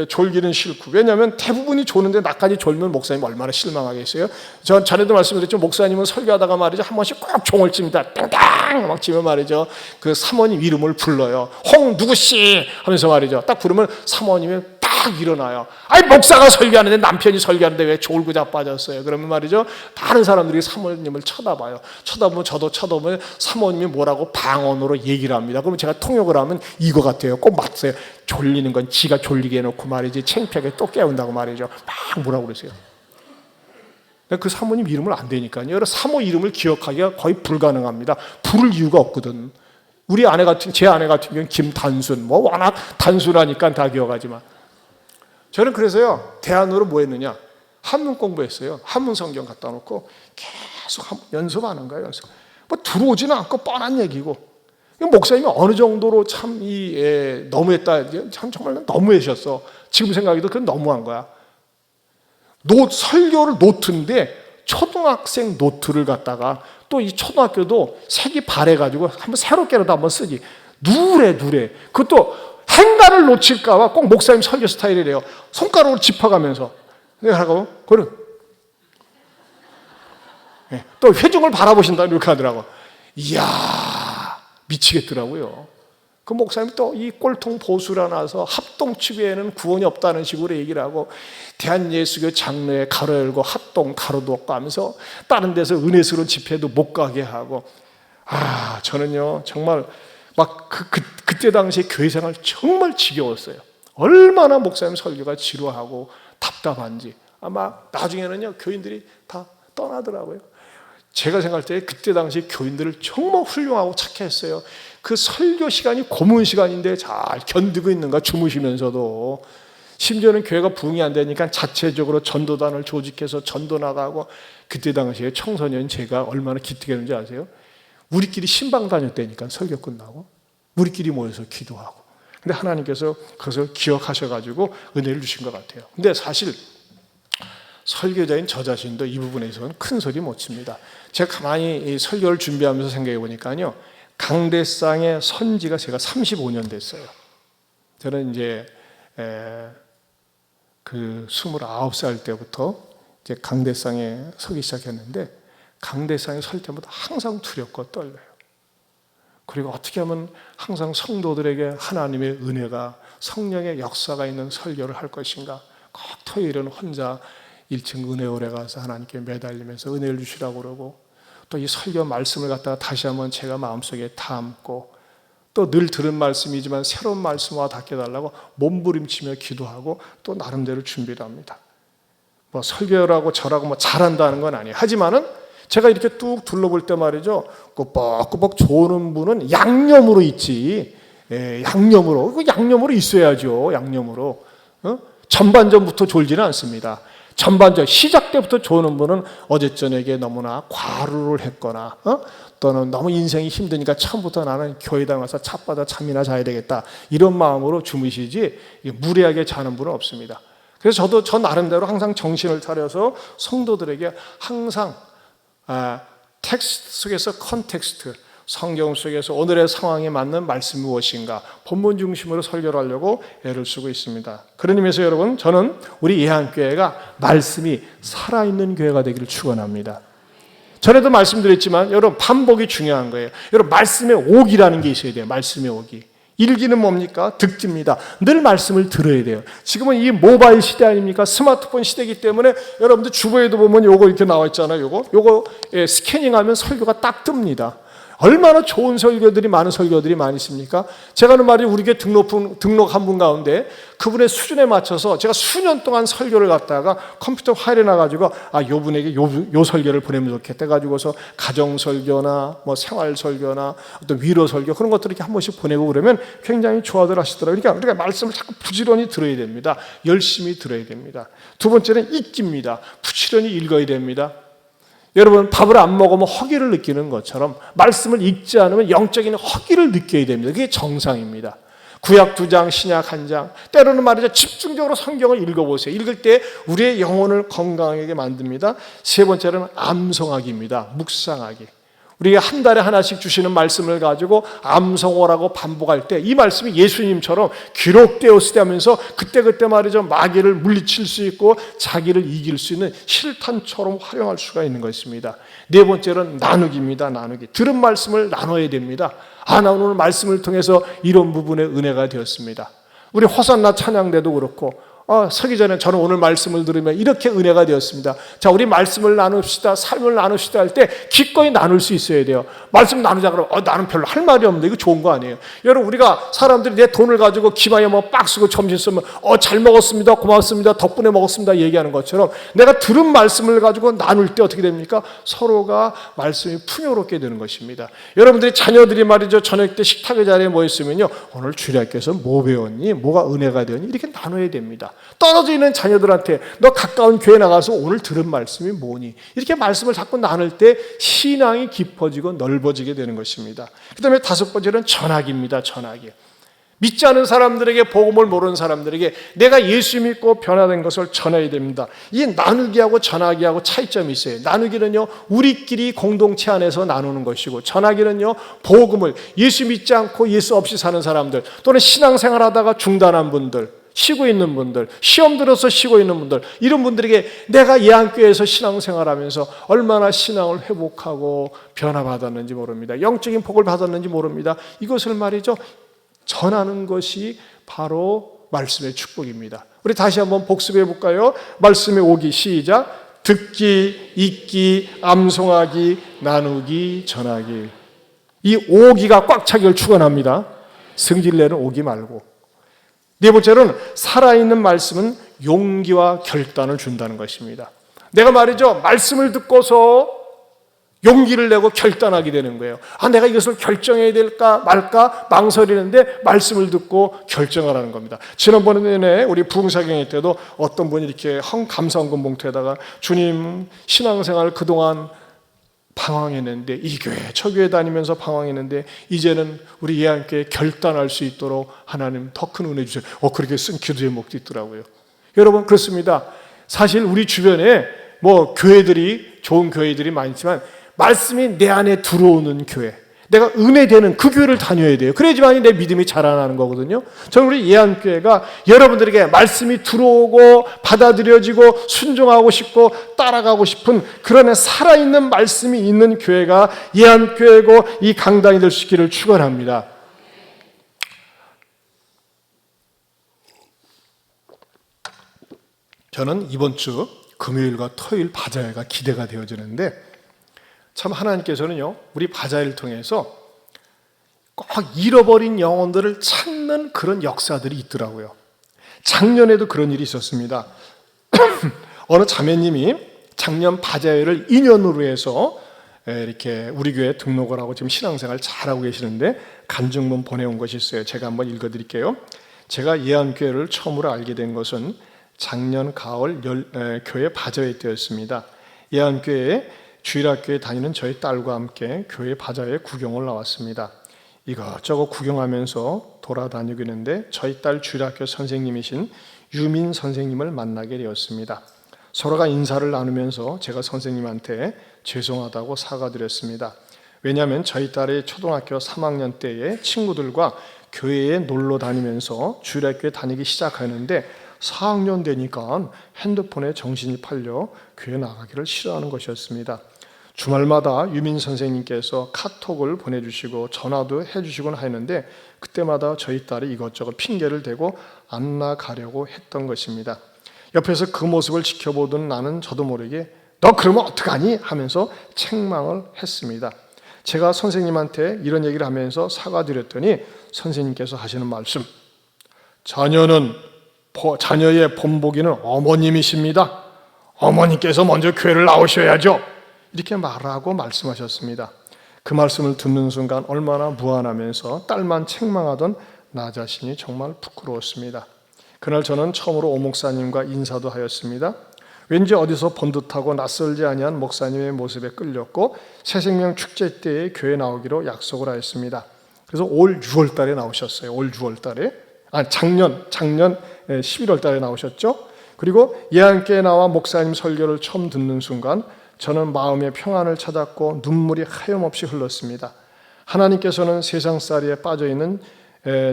졸기는 싫고, 왜냐하면 대부분이 조는데 나까지 졸면 목사님 얼마나 실망하겠어요. 전 전에도 말씀드렸죠. 목사님은 설교하다가 말이죠, 한 번씩 꼭 종을 칩니다. 땡땡 막 치면 말이죠, 그 사모님 이름을 불러요. 홍 누구씨 하면서 말이죠, 딱 부르면 사모님이 딱 일어나요. 목사가 설교하는데 남편이 설교하는데 왜 졸고 자빠졌어요? 그러면 말이죠, 다른 사람들이 사모님을 쳐다봐요. 쳐다보면 저도 쳐다보면 사모님이 뭐라고 방언으로 얘기를 합니다. 그러면 제가 통역을 하면 이거 같아요. 꼭 맞어요. 졸리는 건 지가 졸리게 해놓고 말이지 창피하게 또 깨운다고 말이죠. 막 뭐라고 그러세요. 그 사모님 이름을 안 되니까요. 사모 이름을 기억하기가 거의 불가능합니다. 부를 이유가 없거든. 제 아내 같은 경우는 김단순, 워낙 단순하니까 다 기억하지만, 저는 그래서요, 대안으로 뭐 했느냐, 한문 공부했어요. 한문 성경 갖다 놓고 계속 연습하는 거예요. 연습. 들어오지는 않고 뻔한 얘기고, 목사님이 어느 정도로 참 너무했다, 참 정말 너무하셨어. 지금 생각해도 그건 너무한 거야. 설교를 노트인데 초등학생 노트를 갖다가 또 이 초등학교도 색이 바래가지고 한번 새롭게라도 한번 쓰지. 누래. 그것도 행간을 놓칠까봐 꼭 목사님 설교 스타일이래요. 손가락으로 짚어가면서 내가 하고 또 회중을 바라보신다 이렇게 하더라고. 이야, 미치겠더라고요. 그 목사님 또 이 꼴통 보수라 나서 합동치교회에는 구원이 없다는 식으로 얘기를 하고, 대한예수교 장로회 가로 열고 합동 가로도 없고 하면서 다른 데서 은혜스러운 집회도 못 가게 하고, 저는요 정말 막 그때 당시에 교회 생활 정말 지겨웠어요. 얼마나 목사님 설교가 지루하고 답답한지. 아마 나중에는요 교인들이 다 떠나더라고요. 제가 생각할 때 그때 당시 교인들을 정말 훌륭하고 착했어요. 그 설교 시간이 고문 시간인데 잘 견디고 있는가, 주무시면서도. 심지어는 교회가 부흥이 안 되니까 자체적으로 전도단을 조직해서 전도 나가고, 그때 당시에 청소년 제가 얼마나 기특했는지 아세요? 우리끼리 신방 다녔다니까. 설교 끝나고 우리끼리 모여서 기도하고. 근데 하나님께서 그것을 기억하셔가지고 은혜를 주신 것 같아요. 근데 사실 설교자인 저 자신도 이 부분에서는 큰 소리 못 칩니다. 제가 가만히 이 설교를 준비하면서 생각해 보니까요, 강대상의 선지가 제가 35년 됐어요. 저는 이제 그 29살 때부터 이제 강대상에 서기 시작했는데, 강대상에 설 때마다 항상 두렵고 떨려요. 그리고 어떻게 하면 항상 성도들에게 하나님의 은혜가, 성령의 역사가 있는 설교를 할 것인가. 꼭 토요일은 혼자 1층 은혜홀에 가서 하나님께 매달리면서 은혜를 주시라고 그러고, 또 이 설교 말씀을 갖다가 다시 한번 제가 마음속에 담고, 또 늘 들은 말씀이지만 새로운 말씀과 닦여달라고 몸부림치며 기도하고 또 나름대로 준비를 합니다. 설교라고 저라고 잘한다는 건 아니에요. 하지만은 제가 이렇게 뚝 둘러볼 때 말이죠, 꾸벅꾸벅 좋은 분은 양념으로 있지, 양념으로. 양념으로 있어야죠. 양념으로. 전반전부터 졸지는 않습니다. 전반전 시작 때부터 조는 분은 어제 저녁에 너무나 과로를 했거나 또는 너무 인생이 힘드니까 처음부터 나는 교회당 와서 찻바다 잠이나 자야 되겠다 이런 마음으로 주무시지 무리하게 자는 분은 없습니다. 그래서 저 나름대로 항상 정신을 차려서 성도들에게 항상 텍스트 속에서 컨텍스트, 성경 속에서 오늘의 상황에 맞는 말씀이 무엇인가 본문 중심으로 설교를 하려고 애를 쓰고 있습니다. 그런 의미에서 여러분, 저는 우리 예한교회가 말씀이 살아있는 교회가 되기를 축원합니다. 전에도 말씀드렸지만 여러분, 반복이 중요한 거예요. 여러분, 말씀의 옥이라는 게 있어야 돼요. 말씀의 옥이. 일기는 뭡니까? 듣기입니다. 늘 말씀을 들어야 돼요. 지금은 이 모바일 시대 아닙니까? 스마트폰 시대이기 때문에 여러분들 주보에도 보면 요거 이렇게 나와 있잖아요. 요거 스캐닝하면 설교가 딱 뜹니다. 얼마나 좋은 설교들이, 많은 설교들이 많이 있습니까? 제가 하는 말이 우리 교회 등록한 분 가운데 그분의 수준에 맞춰서 제가 수년 동안 설교를 갖다가 컴퓨터 파일에 놔가지고 요 분에게 요 설교를 보내면 좋겠다 해가지고서 가정 설교나 뭐 생활 설교나 어떤 위로 설교 그런 것들을 이렇게 한 번씩 보내고 그러면 굉장히 좋아들 하시더라고요. 그러니까 우리가 말씀을 자꾸 부지런히 들어야 됩니다. 열심히 들어야 됩니다. 두 번째는 읽기입니다. 부지런히 읽어야 됩니다. 여러분, 밥을 안 먹으면 허기를 느끼는 것처럼 말씀을 읽지 않으면 영적인 허기를 느껴야 됩니다. 그게 정상입니다. 구약 2장, 신약 1장. 때로는 말이죠, 집중적으로 성경을 읽어보세요. 읽을 때 우리의 영혼을 건강하게 만듭니다. 세 번째는 암송하기입니다. 묵상하기. 우리가 한 달에 하나씩 주시는 말씀을 가지고 암송어라고 반복할 때 이 말씀이 예수님처럼 기록되었을 때 하면서 그때그때 말이죠, 마귀를 물리칠 수 있고 자기를 이길 수 있는 실탄처럼 활용할 수가 있는 것입니다. 네 번째는 나누기입니다. 나누기. 들은 말씀을 나눠야 됩니다. 나 오늘 말씀을 통해서 이런 부분에 은혜가 되었습니다. 우리 호산나 찬양대도 그렇고 서기 전에 저는 오늘 말씀을 들으면 이렇게 은혜가 되었습니다. 자, 우리 말씀을 나눕시다, 삶을 나눕시다 할 때 기꺼이 나눌 수 있어야 돼요. 말씀 나누자 그러면 나는 별로 할 말이 없는데 이거 좋은 거 아니에요. 여러분, 우리가 사람들이 내 돈을 가지고 기마에 뭐 박스고 점심 쓰면 잘 먹었습니다, 고맙습니다, 덕분에 먹었습니다 얘기하는 것처럼 내가 들은 말씀을 가지고 나눌 때 어떻게 됩니까? 서로가 말씀이 풍요롭게 되는 것입니다. 여러분들이 자녀들이 말이죠, 저녁 때 식탁의 자리에 모였으면요, 오늘 주일학교에서 뭐 배웠니? 뭐가 은혜가 되었니? 이렇게 나눠야 됩니다. 떨어져 있는 자녀들한테 너 가까운 교회 나가서 오늘 들은 말씀이 뭐니? 이렇게 말씀을 자꾸 나눌 때 신앙이 깊어지고 넓어지게 되는 것입니다. 그 다음에 다섯 번째는 전하기입니다. 전하기. 믿지 않은 사람들에게, 복음을 모르는 사람들에게 내가 예수 믿고 변화된 것을 전해야 됩니다. 이 나누기하고 전하기하고 차이점이 있어요. 나누기는요, 우리끼리 공동체 안에서 나누는 것이고, 전하기는요, 복음을 예수 믿지 않고 예수 없이 사는 사람들, 또는 신앙생활 하다가 중단한 분들, 쉬고 있는 분들, 시험 들어서 쉬고 있는 분들, 이런 분들에게 내가 예한교회에서 신앙생활하면서 얼마나 신앙을 회복하고 변화받았는지 모릅니다. 영적인 복을 받았는지 모릅니다. 이것을 말이죠, 전하는 것이 바로 말씀의 축복입니다. 우리 다시 한번 복습해 볼까요? 말씀의 오기, 시작. 듣기, 읽기, 암송하기, 나누기, 전하기. 이 오기가 꽉 차기를 축원합니다. 승질내는 오기 말고. 네 번째로는 살아있는 말씀은 용기와 결단을 준다는 것입니다. 내가 말이죠, 말씀을 듣고서 용기를 내고 결단하게 되는 거예요. 내가 이것을 결정해야 될까 말까 망설이는데 말씀을 듣고 결정을 하는 겁니다. 지난번에 우리 부흥사경회 때도 어떤 분이 이렇게 감사원금 봉투에다가 주님, 신앙생활 그동안 방황했는데 이 교회 저 교회 다니면서 방황했는데 이제는 우리 예한교회 결단할 수 있도록 하나님 더 큰 은혜 주세요. 그렇게 쓴 기도 제목도 있더라고요. 여러분, 그렇습니다. 사실 우리 주변에 뭐 교회들이, 좋은 교회들이 많지만 말씀이 내 안에 들어오는 교회, 내가 은혜되는 그 교회를 다녀야 돼요. 그래야지만 내 믿음이 자라나는 거거든요. 저는 우리 예한교회가 여러분들에게 말씀이 들어오고 받아들여지고 순종하고 싶고 따라가고 싶은 그런 살아있는 말씀이 있는 교회가 예한교회고 이 강단이 될 수 있기를 축원합니다. 저는 이번 주 금요일과 토요일 바자회가 기대가 되어지는데 참 하나님께서는요, 우리 바자회를 통해서 꼭 잃어버린 영혼들을 찾는 그런 역사들이 있더라고요. 작년에도 그런 일이 있었습니다. 어느 자매님이 작년 바자회를 2년으로 해서 이렇게 우리 교회에 등록을 하고 지금 신앙생활 잘하고 계시는데 간증문 보내온 것이 있어요. 제가 한번 읽어드릴게요. 제가 예안교회를 처음으로 알게 된 것은 작년 가을 교회 바자회 때였습니다. 예안교회에 주일학교에 다니는 저희 딸과 함께 교회 바자회 구경을 나왔습니다. 이것저것 구경하면서 돌아다니고 있는데 저희 딸 주일학교 선생님이신 유민 선생님을 만나게 되었습니다. 서로가 인사를 나누면서 제가 선생님한테 죄송하다고 사과드렸습니다. 왜냐하면 저희 딸이 초등학교 3학년 때에 친구들과 교회에 놀러 다니면서 주일학교에 다니기 시작하는데 4학년 되니까 핸드폰에 정신이 팔려 교회 나가기를 싫어하는 것이었습니다. 주말마다 유민 선생님께서 카톡을 보내주시고 전화도 해주시곤 하는데 그때마다 저희 딸이 이것저것 핑계를 대고 안 나가려고 했던 것입니다. 옆에서 그 모습을 지켜보던 나는 저도 모르게 너 그러면 어떡하니? 하면서 책망을 했습니다. 제가 선생님한테 이런 얘기를 하면서 사과드렸더니 선생님께서 하시는 말씀, 자녀의 본보기는 어머님이십니다. 어머니께서 먼저 교회를 나오셔야죠. 이렇게 말하고 말씀하셨습니다. 그 말씀을 듣는 순간 얼마나 무안하면서 딸만 책망하던 나 자신이 정말 부끄러웠습니다. 그날 저는 처음으로 오 목사님과 인사도 하였습니다. 왠지 어디서 본 듯하고 낯설지 아니한 목사님의 모습에 끌렸고 새생명 축제 때에 교회 나오기로 약속을 하였습니다. 그래서 올 6월 달에 나오셨어요. 올 6월 달에. 작년 11월 달에 나오셨죠. 그리고 예안교회에 나와 목사님 설교를 처음 듣는 순간 저는 마음의 평안을 찾았고 눈물이 하염없이 흘렀습니다. 하나님께서는 세상살이에 빠져있는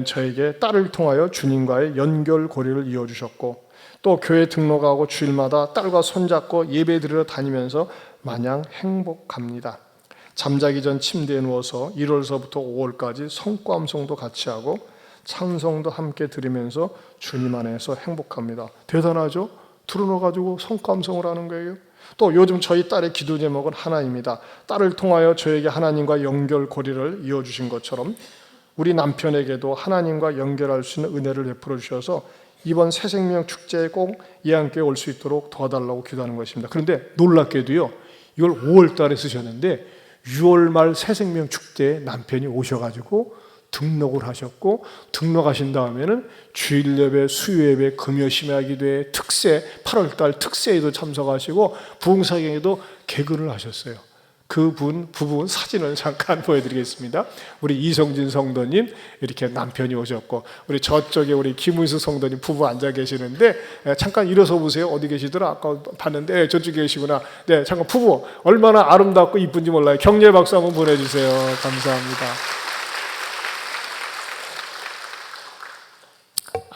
저에게 딸을 통하여 주님과의 연결고리를 이어주셨고 또 교회 등록하고 주일마다 딸과 손잡고 예배드리러 다니면서 마냥 행복합니다. 잠자기 전 침대에 누워서 1월서부터 5월까지 성과음성도 같이 하고 찬송도 함께 들으면서 주님 안에서 행복합니다. 대단하죠? 들어놓아가지고 성과음성을 하는 거예요. 또 요즘 저희 딸의 기도 제목은 하나입니다. 딸을 통하여 저에게 하나님과 연결고리를 이어주신 것처럼 우리 남편에게도 하나님과 연결할 수 있는 은혜를 베풀어 주셔서 이번 새생명 축제에 꼭 예안교회에 올 수 있도록 도와달라고 기도하는 것입니다. 그런데 놀랍게도요, 이걸 5월 달에 쓰셨는데 6월 말 새생명 축제에 남편이 오셔가지고 등록을 하셨고 등록하신 다음에는 주일 예배, 수요 예배, 금요 심야 기도회, 특세, 8월 달 특세에도 참석하시고 부흥사경에도 개근을 하셨어요. 그 부부 사진을 잠깐 보여드리겠습니다. 우리 이성진 성도님 이렇게 남편이 오셨고 우리 저쪽에 우리 김은수 성도님 부부 앉아 계시는데 잠깐 일어서 보세요. 어디 계시더라? 아까 봤는데 저쪽에 계시구나. 네, 잠깐 부부 얼마나 아름답고 이쁜지 몰라요. 격려 박수 한번 보내주세요. 감사합니다.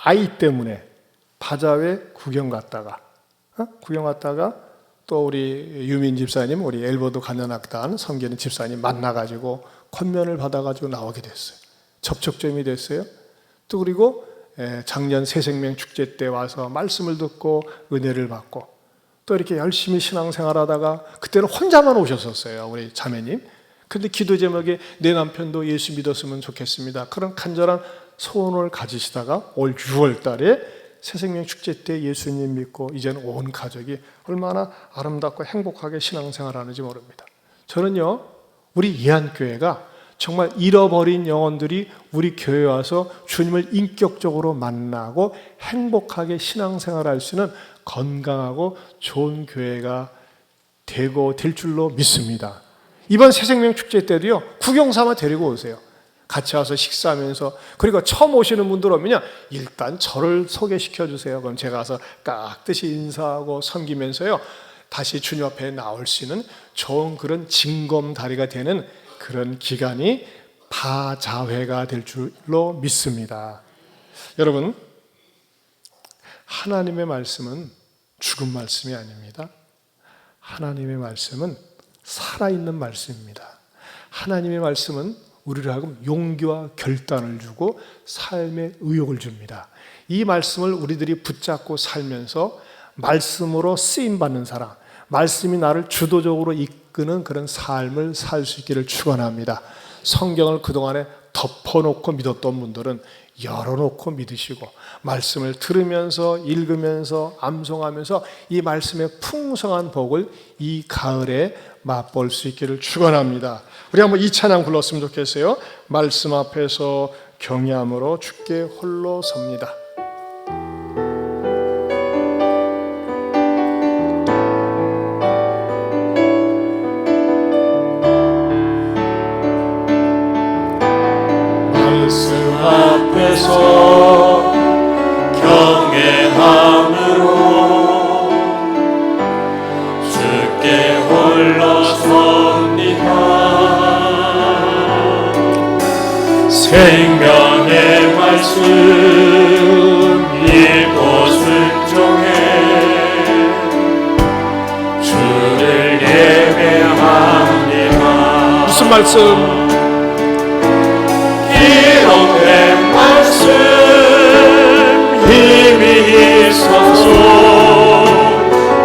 아이 때문에 바자회 구경 갔다가 또 우리 유민 집사님, 우리 엘버드 간현악단 섬기는 집사님 만나가지고 권면을 받아가지고 나오게 됐어요. 접촉점이 됐어요. 또 그리고 작년 새생명 축제 때 와서 말씀을 듣고 은혜를 받고 또 이렇게 열심히 신앙생활하다가 그때는 혼자만 오셨었어요. 우리 자매님. 근데 기도 제목에 내 남편도 예수 믿었으면 좋겠습니다. 그런 간절한 소원을 가지시다가 올 6월 달에 새생명 축제 때 예수님 믿고 이제는 온 가족이 얼마나 아름답고 행복하게 신앙생활하는지 모릅니다. 저는요, 우리 예안교회가 정말 잃어버린 영혼들이 우리 교회에 와서 주님을 인격적으로 만나고 행복하게 신앙생활할 수 있는 건강하고 좋은 교회가 될 줄로 믿습니다. 이번 새생명 축제 때도요, 구경삼아 데리고 오세요. 같이 와서 식사하면서, 그리고 처음 오시는 분들 오면요, 일단 저를 소개시켜 주세요. 그럼 제가 가서 깍듯이 인사하고 섬기면서요, 다시 주님 앞에 나올 수 있는 좋은 그런 징검다리가 되는 그런 기간이 바자회가 될 줄로 믿습니다. 여러분, 하나님의 말씀은 죽은 말씀이 아닙니다. 하나님의 말씀은 살아있는 말씀입니다. 하나님의 말씀은 우리를 하여금 용기와 결단을 주고 삶의 의욕을 줍니다. 이 말씀을 우리들이 붙잡고 살면서 말씀으로 쓰임받는 사람, 말씀이 나를 주도적으로 이끄는 그런 삶을 살 수 있기를 축원합니다. 성경을 그동안에 덮어놓고 믿었던 분들은 열어놓고 믿으시고 말씀을 들으면서 읽으면서 암송하면서 이 말씀의 풍성한 복을 이 가을에 맛볼 수 있기를 축원합니다. 우리 한번 이 찬양 불렀으면 좋겠어요. 말씀 앞에서 경외함으로 주께 홀로 섭니다. 말씀 앞에서 경외함으로 주께 홀로 섭니다. 생명의 말씀 읽고 순종해 주를 예배합니다. 무슨 말씀? 기록된 말씀 힘이 있어서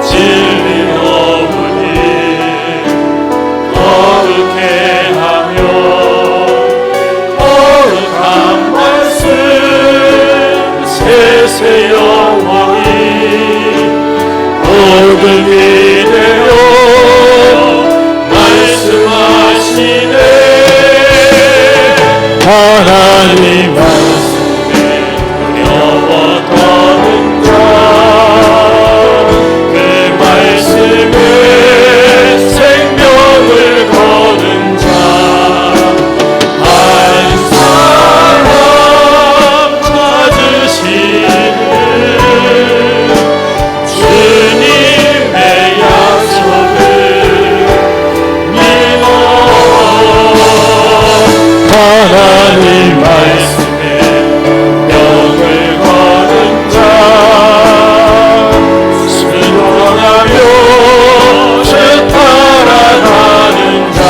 진리로우니 거룩해 하며 거룩한 말씀 세세 영원히 복음이 되어 말씀하시네. 하나님 말씀에 두려워 떠는 자, 그 말씀에 생명을 거는 자, 한 사람 찾으시는 주님의 약속을 믿어. 하나님 말씀에 명을 거는 자, 순종하며 주 따라가는 자,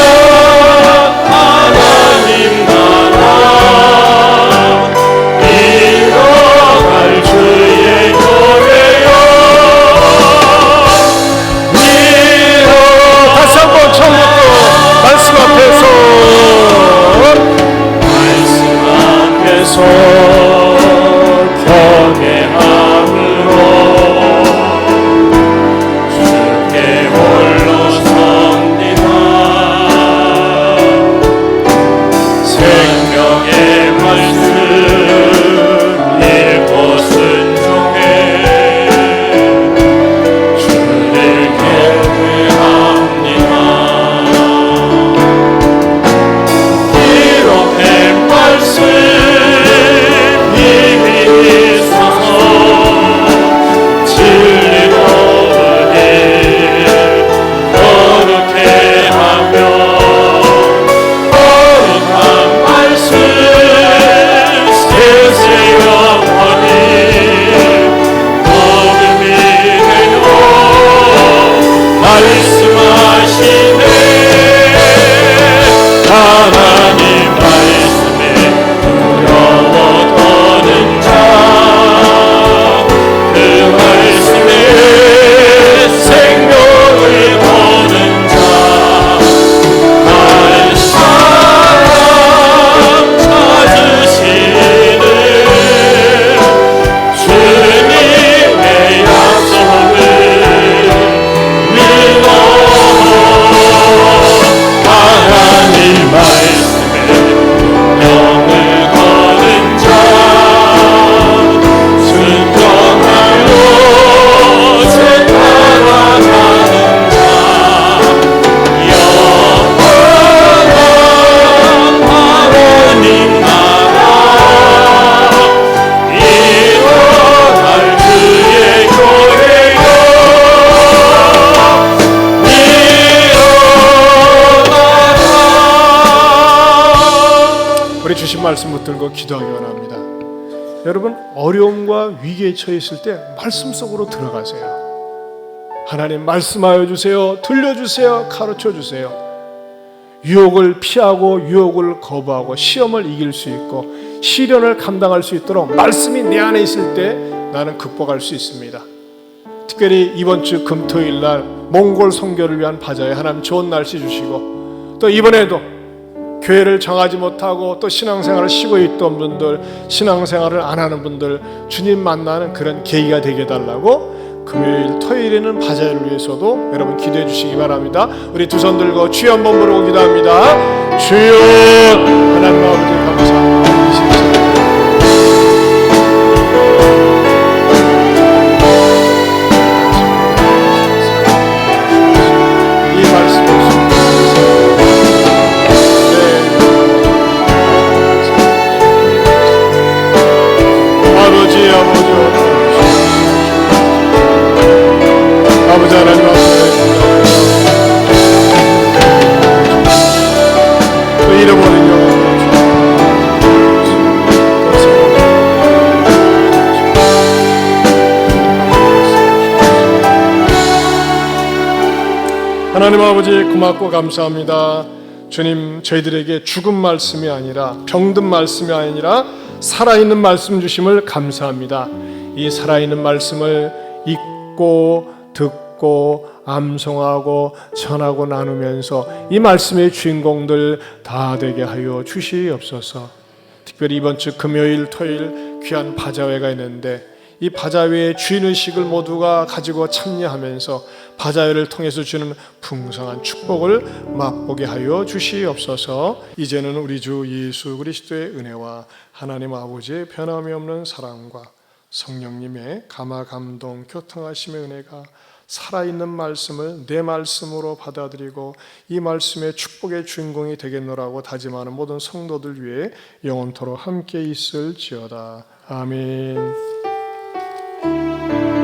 영원한 하나님 나라 이뤄갈 주의 교회여. 다시 한번 처음부터 말씀 앞에서 경외함으로 주께 홀로 섭니다. 생명의 말씀 읽고 순종해 주를 경외합니다. 기록된 말씀 힘이 있어서 진리로우니 거룩해 하며 거룩한 말씀 세세 영원히 복음이 되어 말씀하시네. 하나님 말씀에 두려워 떠는 자, 그 말씀에 생명을 거는 자, 한 사람 찾으시는 주님의 약속을 믿어. 하나님 말씀에 명을 거는 자, 순종하며 주 따라가는 자, 영원한 하나님 나라 이뤄갈 주의 교회여. 우리 주신 말씀 붙들고 기도하기 원합니다. 여러분, 어려움과 위기에 처했을 때 말씀 속으로 들어가세요. 하나님 말씀하여 주세요. 들려주세요. 가르쳐 주세요. 유혹을 피하고 유혹을 거부하고 시험을 이길 수 있고 시련을 감당할 수 있도록 말씀이 내 안에 있을 때 나는 극복할 수 있습니다. 특별히 이번 주 금토일 날 몽골 선교를 위한 바자회 하나님 좋은 날씨 주시고, 또 이번에도 교회를 정하지 못하고 또 신앙생활을 쉬고 있던 분들, 신앙생활을 안 하는 분들 주님 만나는 그런 계기가 되게 해달라고 금요일, 토요일에는 바자회를 위해서도 여러분 기도해 주시기 바랍니다. 우리 두 손 들고 주여 한번 부르고 기도합니다. 주여, 하나님 아버지 감사합니다. 이 시간 이 말씀을 아버지 하나님 앞에 잃어버린 영혼 하나님 아버지 고맙고 감사합니다. 주님, 저희들에게 죽은 말씀이 아니라 병든 말씀이 아니라 살아있는 말씀 주심을 감사합니다. 이 살아있는 말씀을 읽고 듣고 암송하고 전하고 나누면서 이 말씀의 주인공들 다 되게 하여 주시옵소서. 특별히 이번 주 금요일 토요일 귀한 바자회가 있는데 이 바자회의 주인의식을 모두가 가지고 참여하면서 바자회를 통해서 주는 풍성한 축복을 맛보게 하여 주시옵소서. 이제는 우리 주 예수 그리스도의 은혜와 하나님 아버지의 변함이 없는 사랑과 성령님의 감화 감동 교통하심의 은혜가 살아있는 말씀을 내 말씀으로 받아들이고 이 말씀의 축복의 주인공이 되겠노라고 다짐하는 모든 성도들 위해 영원토록 함께 있을지어다. 아멘.